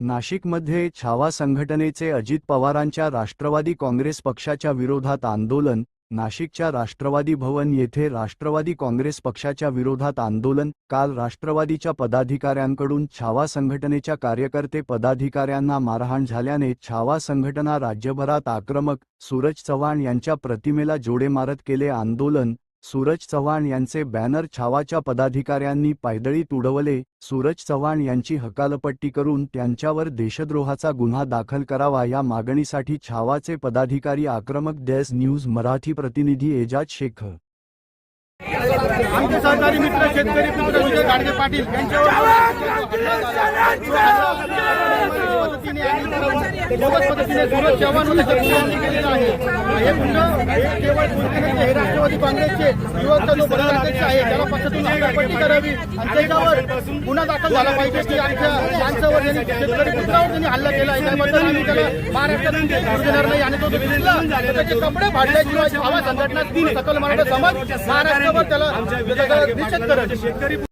नाशिकमध्ये छावा संघटनेचे अजित पवारांच्या राष्ट्रवादी काँग्रेस पक्षाच्या विरोधात आंदोलन. नाशिकच्या राष्ट्रवादी भवन येथे राष्ट्रवादी काँग्रेस पक्षाच्या विरोधात आंदोलन. काल राष्ट्रवादीच्या पदाधिकाऱ्यांकडून छावा संघटनेच्या कार्यकर्ते पदाधिकाऱ्यांना मारहाण झाल्याने छावा संघटना राज्यभरात आक्रमक. सूरज चव्हाण यांच्या प्रतिमेला जोडे मारत केले आंदोलन. सूरज चव्हाण यांचे बॅनर छावाच्या पदाधिकाऱ्यांनी पायदळीत उडवले. सूरज चव्हाण यांची हकालपट्टी करून त्यांच्यावर देशद्रोहाचा गुन्हा दाखल करावा या मागणीसाठी छावाचे पदाधिकारी आक्रमक. देश न्यूज मराठी प्रतिनिधी एजाज शेख. आमचे सहकारी मित्र शेतकरी पुत्र विजय गाडगे पाटील यांच्यावर पद्धतीने सूरज चव्हाण केलेलं आहे. हे गुन्ह केवळ हे राष्ट्रवादी काँग्रेसचे युवक जो प्रदेशाध्यक्ष आहे त्याला पक्षातून हकालपट्टी करावी आणि त्याच्यावर गुन्हा दाखल झाला पाहिजे की त्यांच्यावर शेतकरी पुत्रावर त्यांनी हल्ला केला आहे त्याबद्दल आम्ही त्याला महाराष्ट्रातून देणार नाही आणि तो दिसला त्याचे कपडे फाडल्याशिवाय छावा संघटना सकल मराठा समाज महाराष्ट्रावर त्याला निषेध करेल.